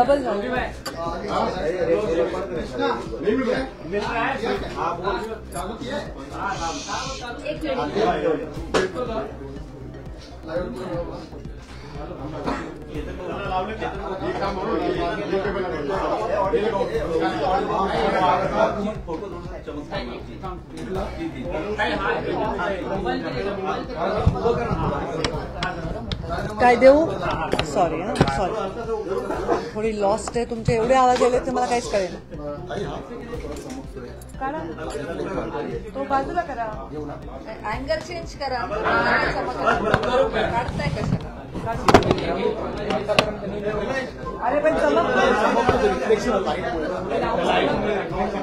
Double झालं. काय देऊ? सॉरी सॉरी, थोडी लॉस्ट आहे. तुमचे एवढे आवाज आले तर मला काहीच कळेल. तो बाजूला करा, अँगल चेंज करा. काढताय कशाला? अरे पण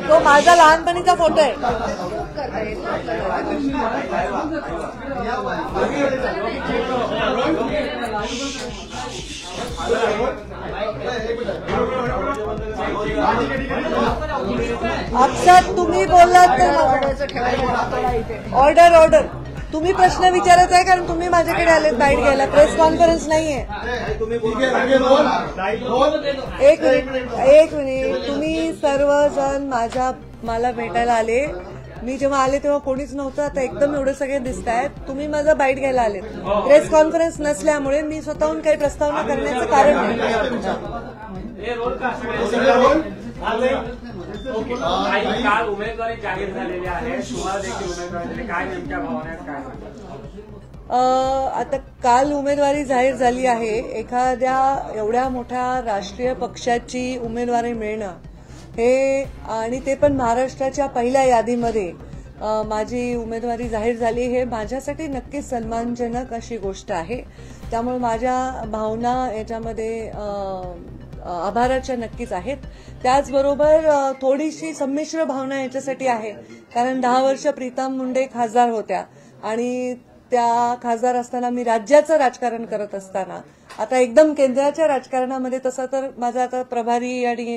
तो माझा लहानपणीचा फोटो आहे. अक्षर तुम्ही बोललात तर ऑर्डर ऑर्डर. तुम्ही प्रश्न विचारायचा आहे कारण तुम्ही माझ्याकडे आलेत बाईट घ्यायला. प्रेस कॉन्फरन्स नाहीये. एक मिनिट. तुम्ही सर्वजण मला भेटायला आले. मी जेव्हा आले तेव्हा कोणीच नव्हतं. आता एकदम एवढे सगळे दिसत आहेत. तुम्ही माझा बाईट घ्यायला आलेत. प्रेस कॉन्फरन्स नसल्यामुळे मी स्वतःहून काही प्रस्तावना करण्याचं कारण नाही. काल उमेदवारी जाहीर झालेली आहे. तुम्हाला देखील उमेदवारी काय नेमक्या भावना आहेत, काय? आता काल उमेदवारी जाहीर झाली आहे. एखाद्या एवढ्या मोठ्या राष्ट्रीय पक्षाची उमेदवारी मिळणं हे, आणि ते पण महाराष्ट्राच्या पहिल्या यादीमध्ये माझी उमेदवारी जाहीर झाली, हे माझ्यासाठी नक्कीच सन्मानजनक अशी गोष्ट आहे. त्यामुळे माझ्या भावना याच्यामध्ये आभाराच्या नक्कीच आहेत. त्याचबरोबर थोडीशी संमिश्र भावना याच्यासाठी आहे कारण 10 वर्ष प्रीतम मुंडे खासदार होत्या आणि त्या खासदार असताना मी राज्याचं राजकारण करत असताना आता एकदम केंद्राच्या राजकारणामध्ये, तसं तर माझा आता प्रभारी आणि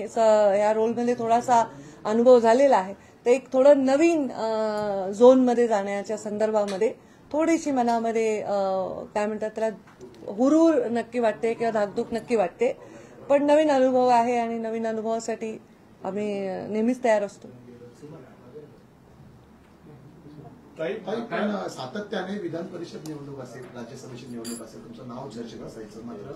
या रोलमध्ये थोडासा अनुभव झालेला आहे, तर एक थोडं नवीन झोनमध्ये जाण्याच्या संदर्भामध्ये थोडीशी मनामध्ये काय म्हणतात त्याला हुरूर नक्की वाटते किंवा धाकधूक नक्की वाटते. पण नवीन अनुभव आहे आणि नवीन अनुभवासाठी आम्ही नेहमीच तयार असतो. पण सातत्याने विधान परिषद निवडणूक असेल, राज्यसभेची निवडणूक असेल, तुमचं नाव चर्चेत असायचं, मात्र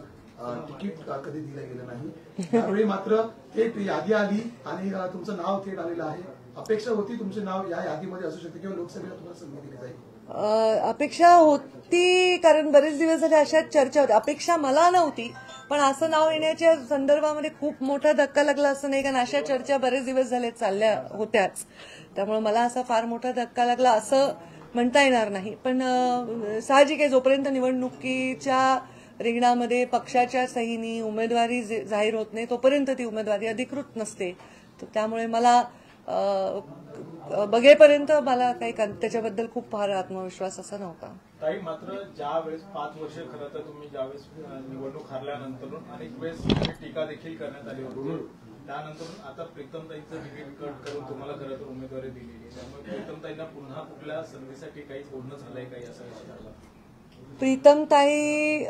तिकीट कधी दिलं गेलं नाही. त्यावेळी मात्र थेट यादी आली आणि तुमचं नाव थेट आलेलं आहे. अपेक्षा होती तुमचं नाव या यादीमध्ये असू शकते किंवा लोकसभेला तुम्हाला संधी दिली जाईल? अपेक्षा होती कारण बरेच दिवस झाले अशाच चर्चा होत्या. अपेक्षा मला नव्हती, पण असं नाव येण्याच्या संदर्भामध्ये खूप मोठा धक्का लागला असं नाही, कारण अशा चर्चा बरेच दिवस झाले चालल्या होत्याच. त्यामुळे मला असा फार मोठा धक्का लागला असं म्हणता येणार नाही. पण साहजिक आहे, जोपर्यंत निवडणुकीच्या रिंगणामध्ये पक्षाच्या सहीनी उमेदवारी जाहीर होत नाही तोपर्यंत ती उमेदवारी अधिकृत नसते. त्यामुळे मला बघेपर्यंत मला काही त्याच्याबद्दल खूप फार आत्मविश्वास असा नव्हता. ताई, मात्र ज्या वेळेस 5 वर्ष खरं तर तुम्ही ज्यावेळेस निवडणूक हारल्यानंतर अनेक वेळेस टीका देखील करण्यात आली होती. त्यानंतर आता प्रीतमताईंचं तिकीट कट करून तुम्हाला खरं तर उमेदवारी दिलेली, त्यामुळे प्रीतमताईंना पुन्हा कुठल्या संधीसाठी काही बोलणं झालंय काही असा विचारला? प्रीतमताई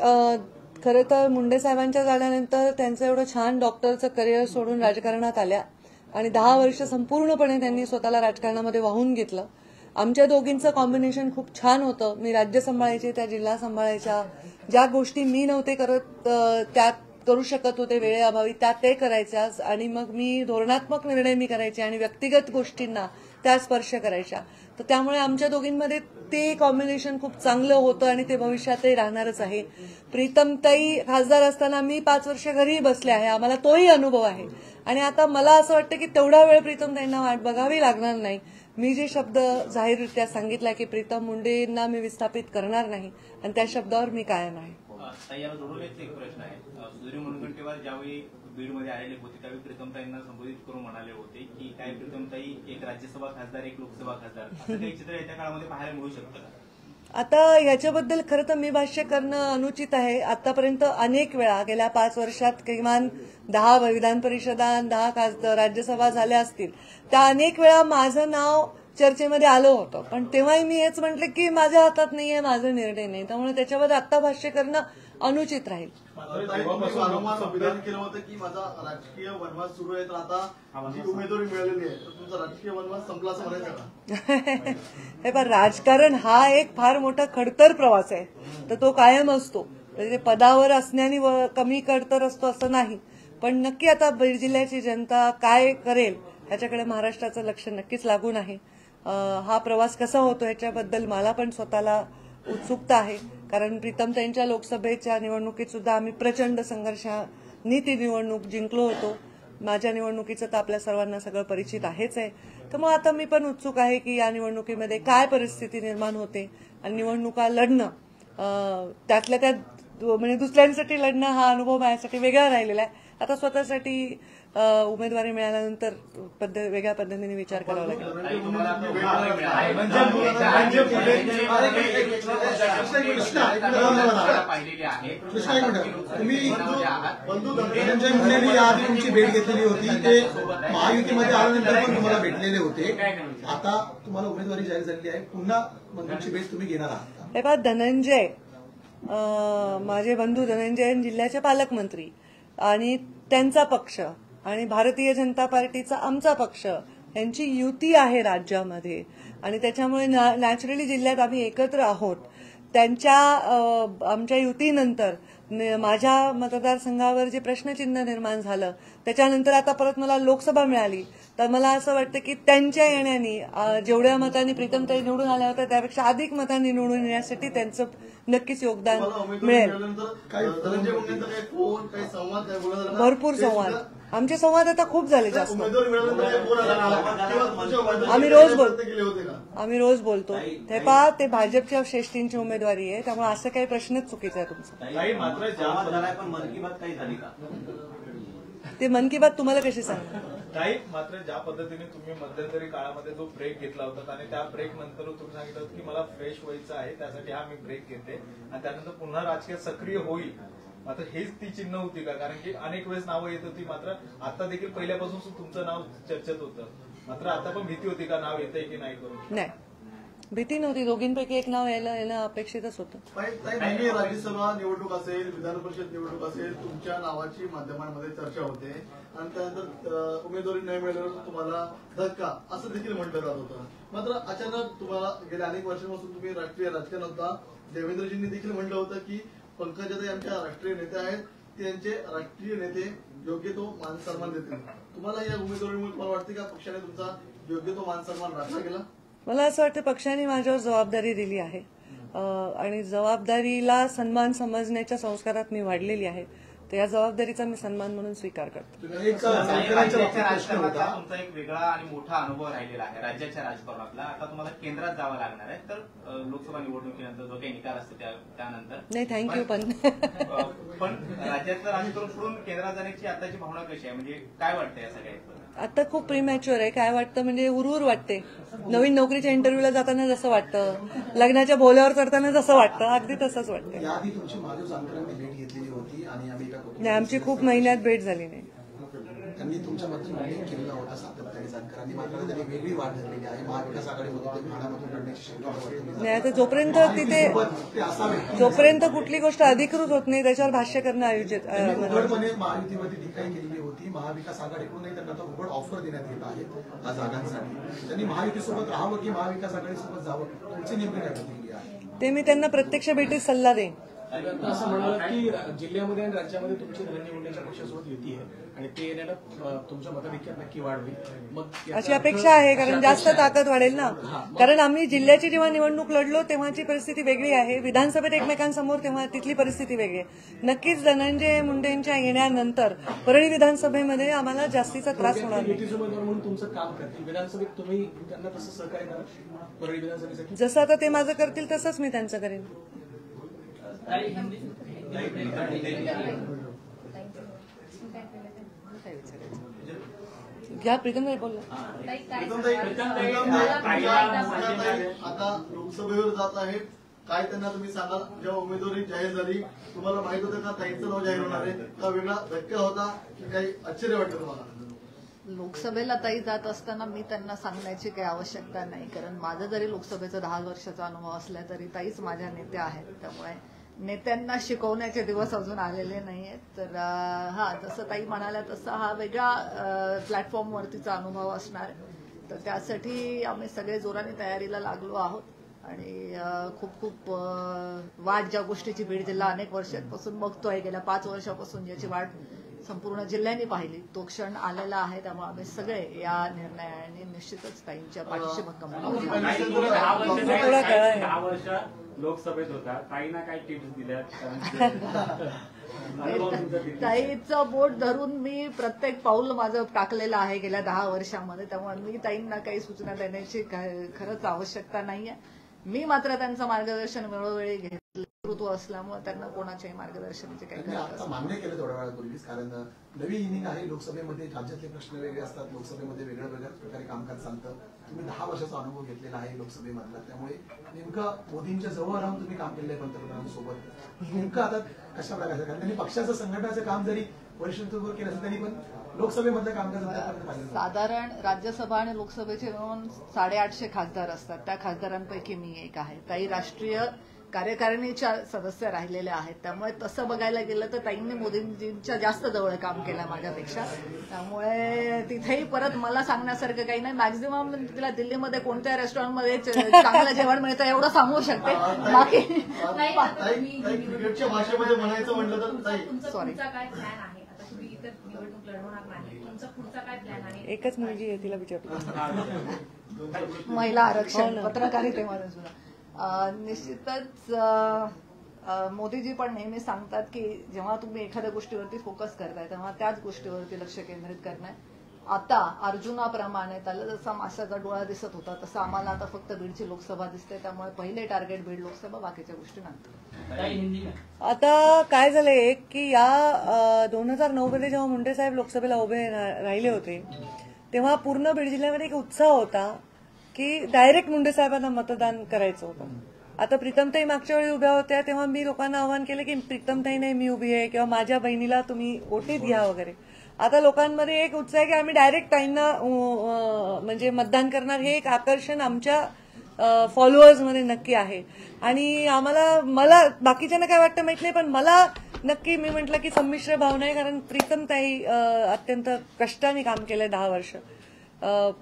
खरं तर मुंडे साहेबांच्या झाल्यानंतर त्यांचं एवढं छान डॉक्टरचं करिअर सोडून राजकारणात आल्या आणि 10 वर्ष संपूर्णपणे त्यांनी स्वतःला राजकारणामध्ये वाहून घेतलं. आमच्या दोघींचं कॉम्बिनेशन खूप छान होतं. मी राज्य सांभाळायचे, त्या जिल्हा सांभाळायच्या. ज्या गोष्टी मी नव्हते करत त्या करू शकत होते वेळेअभावी, त्या ते करायच्या आणि मग मी धोरणात्मक निर्णय मी करायचे आणि व्यक्तिगत गोष्टींना त्या स्पर्श करायच्या. तर त्यामुळे आमच्या दोघींमध्ये ते कॉम्बिनेशन खूप चांगलं होतं आणि ते भविष्यातही राहणारच आहे. प्रीतमताई खासदार असताना मी 5 वर्ष घरी बसले आहे, आम्हाला तोही अनुभव आहे. आणि आता मला असं वाटतं की तेवढा वेळ प्रीतमताईंना वाट बघावी लागणार नाही. मी जे शब्द जाहीररित्या सांगितला की प्रीतम मुंडेंना मी विस्थापित करणार नाही आणि त्या शब्दावर मी कायम आहे. याला जोडून एक प्रश्न आहे. सुधीर मुनगंटीवार ज्यावेळी बीडमध्ये आलेले होते त्यावेळी प्रीतमताईंना संबोधित करून म्हणाले होते की काय प्रीतमताई एक राज्यसभा खासदार, एक लोकसभा खासदार, असं काही चित्र येत्या काळामध्ये पाहायला मिळू शकतं का? आता याच्याबद्दल खरं तर मी भाष्य करणं अनुचित आहे. आतापर्यंत अनेक वेळा गेल्या 5 वर्षात किमान 10 विधान परिषदा, 10 राज्यसभा झाल्या असतील. त्या अनेक वेळा माझं नाव चर्चेमध्ये आलं होतं, पण तेव्हाही मी हेच म्हटलं की माझ्या हातात नाहीये, माझा निर्णय नाही. त्यामुळे त्याच्यावर आता भाष्य करणं अनुचित राहील. मात्र ताई, तुम्ही जेव्हापासून वारंवार लोकसभेत- विधान केलं होतं की माझा राजकीय वनवास सुरू आहे, तर आता जी उमेदवारी मिळालेली आहे तर तुमचा राजकीय वनवास संपला असं म्हणायचं का? हे पण राजकारण हा एक फार मोठा खडतर प्रवास आहे, तर तो कायम असतो. म्हणजे पदावर असण्याने कमी खडतर असतो असं नाही. पण नक्की आता बीड जिल्ह्याची जनता काय करेल ह्याच्याकडे महाराष्ट्राचं लक्ष नक्कीच लागून आहे. हा प्रवास कसा होतो ह्याच्याबद्दल मला पण स्वतःला उत्सुकता आहे. कारण प्रीतमताईंच्या लोकसभेच्या निवडणुकीत सुद्धा आम्ही प्रचंड संघर्षाने ती निवडणूक जिंकलो होतो. माझ्या निवडणुकीचं तर आपल्या सर्वांना सगळं परिचित आहेच आहे. तर मग आता मी पण उत्सुक आहे की या निवडणुकीमध्ये काय परिस्थिती निर्माण होते आणि निवडणुका लढणं त्यातल्या त्यात म्हणजे दुसऱ्यांसाठी लढणं हा अनुभव माझ्यासाठी वेगळा राहिलेला आहे. आता स्वतःसाठी उमेदवारी मिळाल्यानंतर वेगळ्या पद्धतीने विचार करावा लागेल. कृष्णा, एक मिनिट. तुम्ही धनंजय मुंडेंनी याआधी तुमची भेट घेतलेली होती, ते महायुतीमध्ये आल्यानंतर पण तुम्हाला भेटलेले होते. आता तुम्हाला उमेदवारी जाहीर झालेली आहे, पुन्हा तुमची भेट तुम्ही घेणार आहात. हे पहा, धनंजय माझे बंधू धनंजय जिल्ह्याचे पालकमंत्री आणि त्यांचा पक्ष आणि भारतीय जनता पार्टीचा आमचा पक्ष यांची युती आहे राज्यामध्ये आणि त्याच्यामुळे नॅचरली जिल्ह्यात आम्ही एकत्र आहोत. त्यांच्या आमच्या युतीनंतर माझ्या मतदारसंघावर जे प्रश्नचिन्ह निर्माण झालं त्याच्यानंतर आता परत मला लोकसभा मिळाली, तर मला असं वाटतं की त्यांच्या येण्याने जेवढ्या मतांनी प्रीतमताई निवडून आल्या होत्या त्यापेक्षा अधिक मतांनी निवडून येण्यासाठी त्यांचं नक्कीच योगदान मिळेल. धनंजय मुंडेंचा काही फोन, काही संवाद, काय बोलला झाला? भरपूर संवाद. आमचे संवाद आता खूप झाले जास्त. उमेदवारी मिळाल्यानंतर काही फोन आला का? किंवा तुमच्या उमेदवारी आम्ही रोज बोलतो. केले होते का? आम्ही रोज बोलतो. हे पहा, ते भाजपच्या श्रेष्ठींची उमेदवारी आहे, त्यामुळे असं काही प्रश्नच चुकीचा आहे तुमचा. ताई, मात्र ज्या पण मन की बात काही झाली का? ते मन की बात तुम्हाला कशी सांगणार? काही मात्र ज्या पद्धतीने तुम्ही मध्यंतरी काळामध्ये जो ब्रेक घेतला होता आणि त्या ब्रेक नंतर तुम्ही सांगितलं होतं की मला फ्रेश व्हायचं आहे, त्यासाठी हा मी ब्रेक घेते आणि त्यानंतर पुन्हा राजकीय सक्रिय होईल. मात्र हेच ती चिन्ह होती का? कारण की अनेक वेळेस नावं येत होती, मात्र आता देखील पहिल्यापासून तुमचं नाव चर्चेत होतं. मात्र आता पण भीती होती का नाव येतंय की नाही करून? नाही, भीती नव्हती. दोघींपैकी एक नाव यायला येणं अपेक्षितच होतं. नेहमी राज्यसभा निवडणूक असेल, विधान परिषद निवडणूक असेल, तुमच्या नावाची माध्यमांमध्ये चर्चा होते आणि त्यानंतर उमेदवारी नाही मिळाल्यावर तुम्हाला धक्का असं देखील म्हटलं जात होतं. मात्र अचानक तुम्हाला गेल्या अनेक वर्षांपासून तुम्ही राष्ट्रीय राजकारणात होता. देवेंद्रजींनी देखील म्हटलं होतं की पंकजाताई आमच्या राष्ट्रीय नेते आहेत, त्यांचे राष्ट्रीय नेते योग्य तो मान सन्मान देतील. तुम्हाला या उमेदवारीमुळे तुम्हाला वाटते का पक्षाने तुमचा योग्य तो मान सन्मान राखला गेला? मला असं वाटतं पक्षाने माझ्यावर जबाबदारी दिली आहे आणि जबाबदारीला सन्मान समजण्याच्या संस्कारात मी वाढलेली आहे. तर या जबाबदारीचा मी सन्मान म्हणून स्वीकार करतो. एक जाणकारांच्या बाबतीत प्रश्न राजकारणातला होता. तुमचा एक वेगळा आणि मोठा अनुभव राहिलेला आहे राज्याच्या राजकारणातला. आता तुम्हाला केंद्रात जावं लागणार आहे, तर लोकसभा निवडणुकीनंतर जो काही निकाल असतो त्यानंतर नाही, थँक्यू. पण राज्याचं राजकारण सोडून केंद्रात जाण्याची आताची भावना कशी आहे? म्हणजे काय वाटतं या सगळ्यात? आता खूप प्रीमॅच्युअर आहे. काय वाटतं म्हणजे हुरहुर वाटते. नवीन नोकरीच्या इंटरव्ह्यूला जाताना जसं वाटतं, लग्नाच्या बोल्यावर चढताना जसं वाटतं, अगदी तसंच वाटतं. याआधी तुमची महादेव जानकरांनी भेट घेतलेली होती आणि आम्ही एका नाही, आमची खूप महिन्यात भेट झाली नाही. त्यांनी तुमच्याबद्दल उल्लेख केलेला होता सातत्याने जानकरांनी, मात्र त्यांनी वेगळी वाट धरलेली आहे. महाविकास आघाडीमध्ये ते ठाण्यामधून लढण्याची शक्यता वर्तवली नाही, आता जोपर्यंत ते असावे. जोपर्यंत कुठली गोष्ट अधिकृत होत नाही त्याच्यावर भाष्य करणं आयोजित त्यांनी उघडपणे महायुतीमध्ये टीकाही केलेली होती. महाविकास आघाडीकडूनही त्यांना आता उघड ऑफर देण्यात येत आहे या जागांसाठी. त्यांनी महायुतीसोबत राहावं की महाविकास आघाडीसोबत जावं, तुमची नेमकी काय प्रतिक्रिया आहे? ते मी त्यांना प्रत्यक्ष भेटीत सल्ला देईन. असं म्हणाल की जिल्ह्यामध्ये आणि राज्यामध्ये तुमची धनंजय मुंडेंच्या पक्षासोबत युती आहे आणि ते येण्याला तुमच्या मताधिक्यात नक्की वाढ होईल. मग अशी अपेक्षा आहे, कारण जास्त ताकद वाढेल ना. कारण आम्ही जिल्ह्याची जेव्हा निवडणूक लढलो तेव्हाची परिस्थिती वेगळी आहे, विधानसभेत एकमेकांसमोर तेव्हा तिथली परिस्थिती वेगळी आहे. नक्कीच धनंजय मुंडेंच्या येण्यानंतर परळी विधानसभेमध्ये आम्हाला जास्तीचा त्रास होणार नाही. युतीचे उमेदवार म्हणून तुमचं काम करतील विधानसभेत, तुम्ही त्यांना तसं सहकार्य करा परळी विधानसभेसाठी. जसं आता ते माझं करतील तसंच मी त्यांचं करेन. घ्या, प्रीतमताई बोलला. आता लोकसभेवर जात आहेत, काय त्यांना तुम्ही सांगाल? जेव्हा उमेदवारी जाहीर झाली तुम्हाला माहित होतं का ताईंचं नाव जाहीर होणार आहे? का वेगळा धक्का होता की काही आश्चर्य वाटतं तुम्हाला? लोकसभेला ताई जात असताना मी त्यांना सांगण्याची काही आवश्यकता नाही, कारण माझा जरी लोकसभेचा 10 वर्षाचा अनुभव असला तरी ताईच माझ्या नेत्या आहेत. त्यामुळे नेत्यांना शिकवण्याचे दिवस अजून आलेले नाहीयेत. तर हा, जसं ताई म्हणाल्या तसा हा वेगळा प्लॅटफॉर्मवरतीचा अनुभव असणार आहे. तर त्यासाठी आम्ही सगळे जोराने तयारीला लागलो आहोत आणि खूप खूप वाट ज्या गोष्टीची बीड जिल्हा अनेक वर्षांपासून बघतोय, गेल्या 5 वर्षापासून ज्याची वाट संपूर्ण जिल्ह्याने पाहिली, तो क्षण आलेला आहे. त्यामुळे आम्ही सगळे या निर्णयाने निश्चितच ताईंच्या पाठीशी भक्कम आहोत. 10 वर्ष लोकसभेत होता, काही ना काही टिप्स दिल्या. ताईचं बोट धरून मी प्रत्येक पाऊल माझं टाकलेलं आहे गेल्या 10 वर्षामध्ये. त्यामुळे मी ताईंना काही सूचना देण्याची खरंच आवश्यकता नाहीये. मी मात्र त्यांचं मार्गदर्शन वेळोवेळी घेतलं. नेतृत्व असल्यामुळे त्यांना कोणाच्याही मार्गदर्शनाची काही त्यांनी गरज आता मान्य केलं थोड्या वेळापूर्वीच, कारण नवी इनिंग आहे लोकसभेमध्ये. राज्यातले प्रश्न वेगळे असतात, लोकसभेमध्ये वेगळ्या वेगळ्या प्रकारे कामकाज चालतं. तुम्ही 10 वर्षाचा अनुभव घेतलेला आहे लोकसभेमधला, त्यामुळे नेमकं मोदींच्या जवळ राहून तुम्ही काम केलंय पंतप्रधानांसोबत. नेमकं आता कशा प्रकारचं, कारण त्यांनी पक्षाचं संघटनाचं काम जरी वरिष्ठ नेतृत्वावर केलं असं त्यांनी पण लोकसभेमधलं कामकाज पाहिलं. साधारण राज्यसभा आणि लोकसभेचे मिळून 850 खासदार असतात. त्या खासदारांपैकी मी एक आहे. ताई राष्ट्रीय कार्यकारिणीच्या सदस्य राहिलेल्या आहेत. त्यामुळे तसं बघायला गेलं तर ताईंनी मोदींजींच्या जास्त जवळ काम केलं माझ्यापेक्षा. त्यामुळे तिथेही परत मला सांगण्यासारखं काही नाही. मॅक्झिमम तिला दिल्लीमध्ये कोणत्या रेस्टॉरंटमध्ये चांगलं जेवण मिळतं एवढं सांगू शकते. बाकी क्रिकेटच्या भाषेमध्ये म्हणायचं म्हटलं तर सॉरी, काय प्लॅन आहे? आता तुम्ही इतर निवडणूक लढवणार नाही, तुमचा पुढचा काय प्लॅन आहे? एकच मुलगी आहे, तिला विचारतो. महिला आरक्षण, पत्रकारितेमध्ये सुद्धा निश्चितच मोदीजी पण नेहमी सांगतात की जेव्हा तुम्ही एखाद्या गोष्टीवरती फोकस करताय तेव्हा त्याच गोष्टीवरती लक्ष केंद्रित करणं. आता अर्जुनाप्रमाणे त्याला जसा माशाचा डोळा दिसत होता तसं आम्हाला आता फक्त बीडची लोकसभा दिसते. त्यामुळे पहिले टार्गेट बीड लोकसभा, बाकीच्या गोष्टी नंतर. आता काय झालंय की या 2009 मध्ये जेव्हा मुंडे साहेब लोकसभेला उभे राहिले होते तेव्हा पूर्ण बीड जिल्ह्यामध्ये एक उत्साह होता की डायरेक्ट मुंडे साहेबांना मतदान करायचं होतं. आता प्रीतमताई मागच्या वेळी उभ्या होत्या तेव्हा मी लोकांना आवाहन केलं की प्रीतमताई नाही मी उभी आहे किंवा माझ्या बहिणीला तुम्ही वोटीत घ्या वगैरे. आता लोकांमध्ये एक उत्साह आहे की आम्ही डायरेक्ट ताईंना म्हणजे मतदान करणार. हे एक आकर्षण आमच्या फॉलोअर्समध्ये नक्की आहे. आणि मला बाकीच्यांना काय वाटतं माहित नाही, पण मला नक्की मी म्हटलं की संमिश्र भावना आहे. कारण प्रीतमताई अत्यंत कष्टाने काम केलंय 10 वर्ष.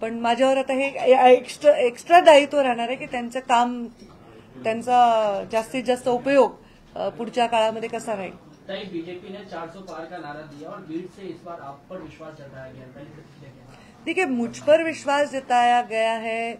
पण माझ्यावर आता हे एक्स्ट्रा दायित्व राहणार आहे की त्यांचं काम, त्यांचा जास्तीत जास्त उपयोग पुढच्या काळामध्ये कसा राहील. बीजेपी ने 400 पार का नारा दिया और बीड से इस बार आप पर विश्वास जताया गया. देखिए, मुझ पर विश्वास जताया गया है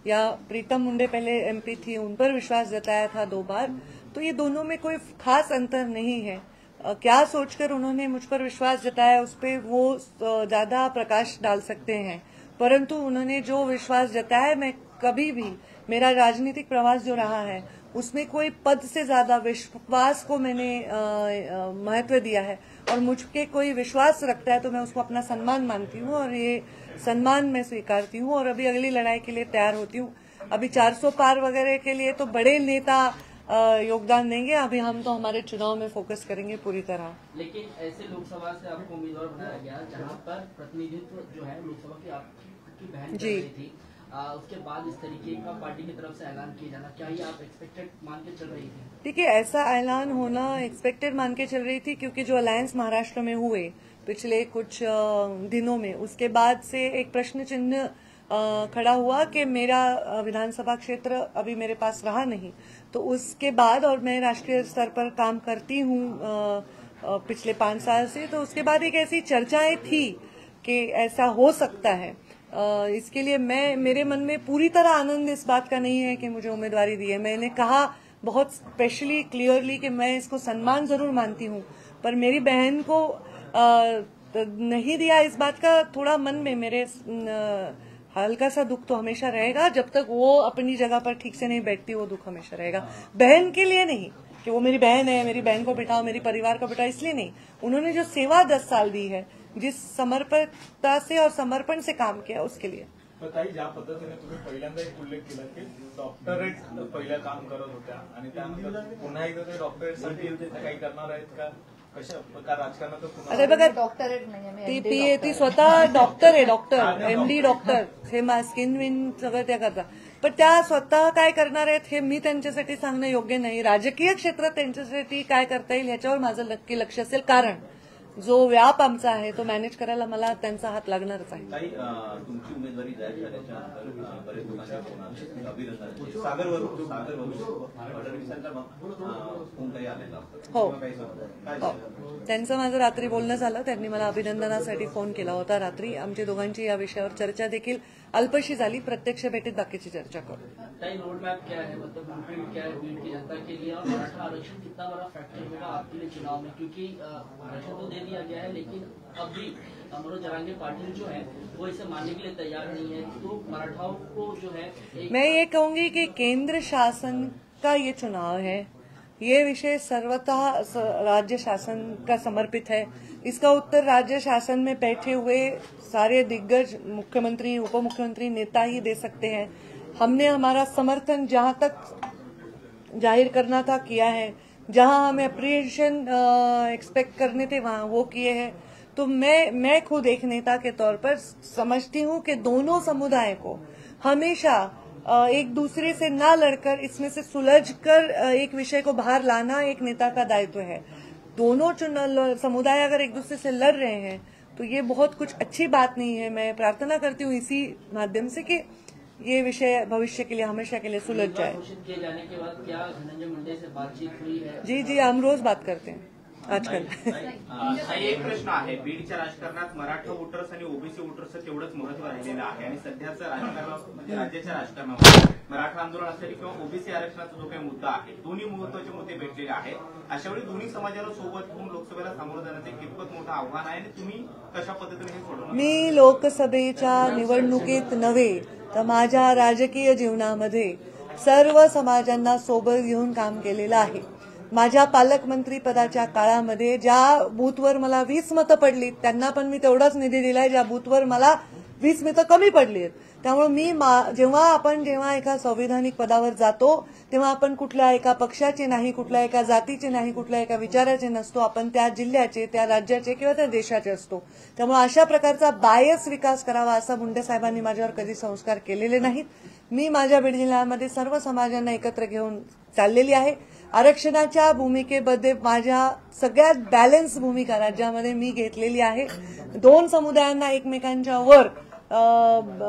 या प्रीतम मुंडे पहले एमपी थी, उन पर विश्वास जताया था 2 बार. तो ये दोनों में कोई खास अंतर नहीं है. क्या सोचकर उन्होंने मुझ पर विश्वास जताया उस पर वो ज्यादा प्रकाश डाल सकते हैं. परंतु उन्होंने जो विश्वास जताया, मैं कभी भी, मेरा राजनीतिक प्रवास जो रहा है उसमें कोई पद से ज्यादा विश्वास को मैंने महत्व दिया है. और मुझ पे कोई विश्वास रखता है तो मैं उसको अपना सम्मान मानती हूँ और ये सम्मान मैं स्वीकारती हूँ और अभी अगली लड़ाई के लिए तैयार होती हूँ. अभी 400 पार वगैरह के लिए तो बड़े नेता योगदान देंगे. अभी हम तो हमारे चुनाव में फोकस करेंगे पूरी तरह. लेकिन ऐसे लोकसभा से आपको उम्मीदवार बनाया गया जहां पर प्रतिनिधित्व जो है लोकसभा की आपकी बहन कर रही थी, उसके बाद इस तरीके का पार्टी की तरफ से ऐलान किया जाना, क्या ये आप एक्सपेक्टेड मान के चल रही थी? देखिए, ऐसा ऐलान होना एक्सपेक्टेड मान के चल रही थी क्योंकि जो अलायंस महाराष्ट्र में हुए पिछले कुछ दिनों में, उसके बाद से एक प्रश्न चिन्ह खड़ा हुआ कि मेरा विधानसभा क्षेत्र अभी मेरे पास रहा नहीं. तो उसके बाद, और मैं राष्ट्रीय स्तर पर काम करती हूँ पिछले 5 साल से, तो उसके बाद एक ऐसी चर्चाएं थी कि ऐसा हो सकता है. इसके लिए मेरे मन में पूरी तरह आनंद इस बात का नहीं है कि मुझे उम्मीदवारी दी है. मैंने कहा बहुत स्पेशली क्लियरली कि मैं इसको सम्मान जरूर मानती हूँ, पर मेरी बहन को नहीं दिया, इस बात का थोड़ा मन में मेरे हल्का सा दुख तो हमेशा रहेगा. जब तक वो अपनी जगह पर ठीक से नहीं बैठती वो दुख हमेशा रहेगा. बहन के लिए नहीं कि वो मेरी बहन है, मेरी बहन को बिठाओ, मेरी परिवार को बिठाओ, इसलिए नहीं. उन्होंने जो सेवा 10 साल दी है, जिस समर्पणता से और समर्पण से काम किया, उसके लिए. ताई, ज्या पद्धतीने तुम्ही पहिल्यांदा एक उल्लेख केला की डॉक्टरेट पहिलं काम करत होत्या आणि त्यानंतर पुन्हा एकदा ते डॉक्टरेटसाठी काही करणार आहेत का? कशा प्रकार राजकारणात? अरे बघा, डॉक्टरेट नाही, ती स्वतः डॉक्टर आहे, डॉक्टर, MD डॉक्टर. हे स्किन विन सगळं त्या करतात. पण त्या स्वतः काय करणार आहेत हे मी त्यांच्यासाठी सांगणं योग्य नाही. राजकीय क्षेत्रात त्यांच्यासाठी काय करता येईल ह्याच्यावर माझं नक्की लक्ष असेल, कारण जो व्याप आमचा आहे तो मॅनेज करायला मला त्यांचा हात लागणारच आहे. ताई, तुमची उमेदवारी जाहीर झाल्याच्या नंतर बरेच लोकांचे अभिनंदन सागरवरून फडणवीसांचा फोन काही आलेला हो, काय त्यांचं माझं रात्री बोलणं झालं. त्यांनी मला अभिनंदनासाठी फोन केला होता रात्री. आमची दोघांची या विषयावर चर्चा देखील अल्पशी झाली. प्रत्यक्ष भेटीत बाकीची चर्चा करू. रोड मैप क्या है, मतलब ब्लूप्रिंट क्या है बीड की जनता के लिए, और मराठा आरक्षण कितना बड़ा फैक्टर होगा आपके लिए चुनाव में, क्योंकि आरक्षण तो दे दिया गया है लेकिन अब भी मनोज जरांगे पाटिल जो है वो इसे मानने के लिए तैयार नहीं है, तो मराठाओं को जो है मैं ये कहूंगी कि केंद्र शासन का ये चुनाव है, ये विषय सर्वतः राज्य शासन का समर्पित है. इसका उत्तर राज्य शासन में बैठे हुए सारे दिग्गज मुख्यमंत्री, उप मुख्यमंत्री, नेता ही दे सकते हैं. हमने हमारा समर्थन जहां तक जाहिर करना था किया है, जहां हमें अप्रिशिएशन एक्सपेक्ट करने थे वहां वो किए हैं. तो मैं खुद एक नेता के तौर पर समझती हूं कि दोनों समुदाय को हमेशा एक दूसरे से ना लड़कर इसमें से सुलझकर एक विषय को बाहर लाना एक नेता का दायित्व है. दोनों समुदाय अगर एक दूसरे से लड़ रहे हैं तो ये बहुत कुछ अच्छी बात नहीं है. मैं प्रार्थना करती हूँ इसी माध्यम से कि ये विषय भविष्य के लिए हमेशा के लिए सुलझ जाए. घोषित किए जाने के बाद क्या धनंजय मुंडे से बातचीत हुई है? जी, हम रोज बात करते हैं आजकाल. एक प्रश्न आहे, बीडच्या राजकारणात मराठा वोटर्स आणि ओबीसी वोटर्सचं तेवढंच महत्व राहिलेलं आहे आणि सध्याचं राजकारण म्हणजे राज्याच्या राजकारणामध्ये मराठा आंदोलन असेल किंवा ओबीसी आरक्षणाचा जो काही मुद्दा आहे, दोन्ही महत्वाचे मुद्दे भेटलेले आहेत. अशावेळी दोन्ही समाजाला सोबत घेऊन लोकसभेला सामोरं जाण्याचं कितपत मोठं आव्हान आहे आणि तुम्ही कशा पद्धतीने हे सोडवणार? मी लोकसभेच्या निवडणुकीत नव्हे तर माझ्या राजकीय जीवनामध्ये सर्व समाजांना सोबत घेऊन काम केलेलं आहे. माझ्या पालकमंत्री पदाच्या काळामध्ये ज्या बूथवर मला 20 मतं पडलीत त्यांना पण मी तेवढाच निधी दिलाय ज्या बूथवर मला 20 मतं कमी पडली आहेत. त्यामुळे मी जेव्हा एका संविधानिक पदावर जातो तेव्हा आपण कुठल्या एका पक्षाचे नाही, कुठल्या एका जातीचे नाही, कुठल्या एका विचाराचे नसतो. आपण त्या जिल्ह्याचे, त्या राज्याचे किंवा त्या देशाचे असतो. त्यामुळे अशा प्रकारचा बायस विकास करावा असा मुंडे साहेबांनी माझ्यावर कधी संस्कार केलेले नाहीत. मी माझ्या बीड जिल्ह्यामध्ये सर्व समाजांना एकत्र घेऊन चाललेली आहे. आरक्षणाच्या भूमिकेमध्ये माझ्या सगळ्यात बॅलन्स भूमिका राज्यामध्ये मी घेतलेली आहे. दोन समुदायांना एकमेकांच्या वर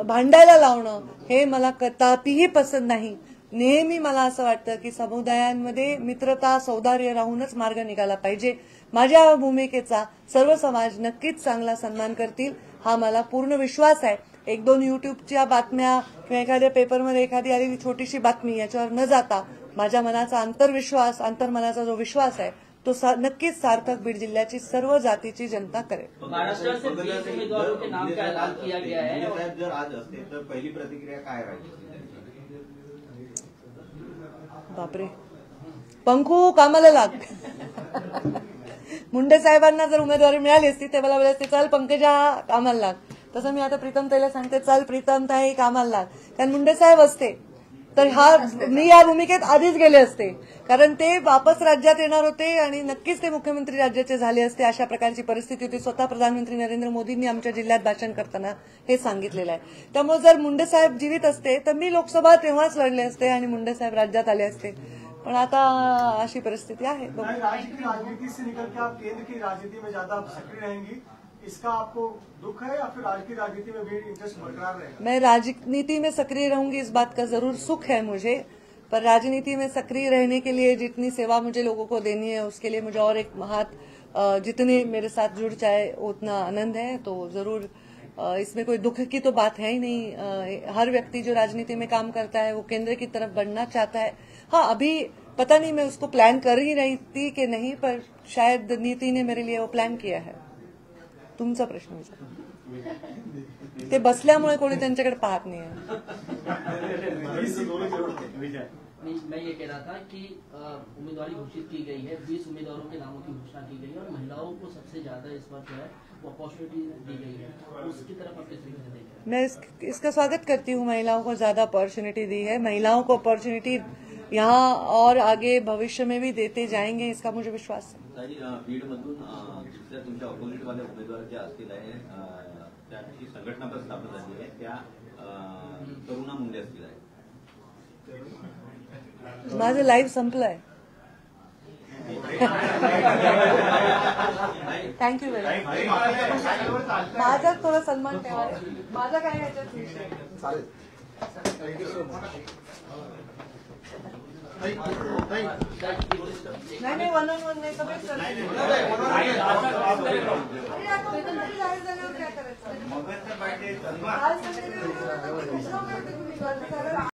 भांडायला लावणं हे मला कदापिही पसंत नाही. नेहमी मला असं वाटतं की समुदायांमध्ये मित्रता, सौहार्द राहूनच मार्ग निघाला पाहिजे. माझ्या भूमिकेचा सर्व समाज नक्कीच चांगला सन्मान करतील हा मला पूर्ण विश्वास आहे. 1-2 युट्यूबच्या बातम्या किंवा एखाद्या पेपरमध्ये एखादी आलेली छोटीशी बातमी याच्यावर न जाता माझ्या मनाचा अंतर्मनाचा जो विश्वास आहे तो नक्कीच सार्थक बीड जिल्ह्याची सर्व जातीची जनता करेल. महाराष्ट्र से 20 उम्मीदवारों के नाम का ऐलान किया गया है. साहेब जर आज असते तर पहिली प्रतिक्रिया काय राहील? बापरे, पंखू कामाला लाग. मुंडे साहेबांना जर उमेदवारी मिळाली असती ते मला बोलायचे चल पंकजा कामाला लाग. तसं मी आता प्रीतमताईला सांगते चल प्रीतमताई कामाला लाग. कारण मुंडे साहेब असते तर मी या भूमिकेत आधीच गेले असते, कारण ते वापस राज्यात येणार होते आणि नक्कीच ते मुख्यमंत्री राज्याचे झाले असते. अशा प्रकारची परिस्थिती होती. स्वतः प्रधानमंत्री नरेंद्र मोदींनी आमच्या जिल्ह्यात भाषण करताना हे सांगितलेलं आहे. त्यामुळे जर मुंडे साहेब जीवित असते तर मी लोकसभा तेव्हाच लढले असते आणि मुंडे साहेब राज्यात आले असते. पण आता अशी परिस्थिती आहे. राजनीति से निकल के आप केंद्र की राजनीति में ज्यादा सक्रिय रहेंगी, इसका आपको दुख है या फिर आज की राजनीति में भी इंटरेस्ट बरकरार रहेगा? मैं राजनीति में सक्रिय रहूंगी, इस बात का जरूर सुख है मुझे. पर राजनीति में सक्रिय रहने के लिए जितनी सेवा मुझे लोगों को देनी है उसके लिए मुझे और एक हाथ जितने मेरे साथ जुड़ जाए उतना आनंद है. तो जरूर इसमें कोई दुख की तो बात है ही नहीं. हर व्यक्ति जो राजनीति में काम करता है वो केंद्र की तरफ बढ़ना चाहता है. हाँ, अभी पता नहीं मैं उसको प्लान कर ही रही थी कि नहीं, पर शायद नीति ने मेरे लिए वो प्लान किया है. तुमचा प्रश्न विचार. ते बसल्यामुळे कोणी त्यांच्याकडे पाहत नाही. मैं ये कह रहा था कि उम्मीदवारी घोषित की गई है, 20 उम्मीदवारों के नामों की घोषणा की गई है और महिलाओं को सबसे ज्यादा इस बार जो है वो अपॉर्चुनिटी दी गई है, उसकी तरफ आप किस तरीके से देखें? मैं इसका स्वागत करती हूँ. महिलाओं को ज्यादा अपॉर्चुनिटी दी है. महिलाओं को अपॉर्चुनिटी यहाँ और आगे भविष्य में भी देते जाएंगे, इसका मुझे विश्वास है. बीडमधून दुसऱ्या तुमच्या ऑपोजिटवाले उमेदवार जे असतील आहे त्याची संघटना पण स्थापन झाली आहे, त्या करुणा मुंडे असतील आहे. माझं लाईव्ह संपलंय. Thank you very much. माझा थोडा सन्मान ठेवा. माझा काय ह्याच्यात विषय. चालेल. नाही 1-on-1 नाही, सगळेच करतील. अरे आता उमेदवारी जाहीर झाल्यावर काय करायचं? आज सगळे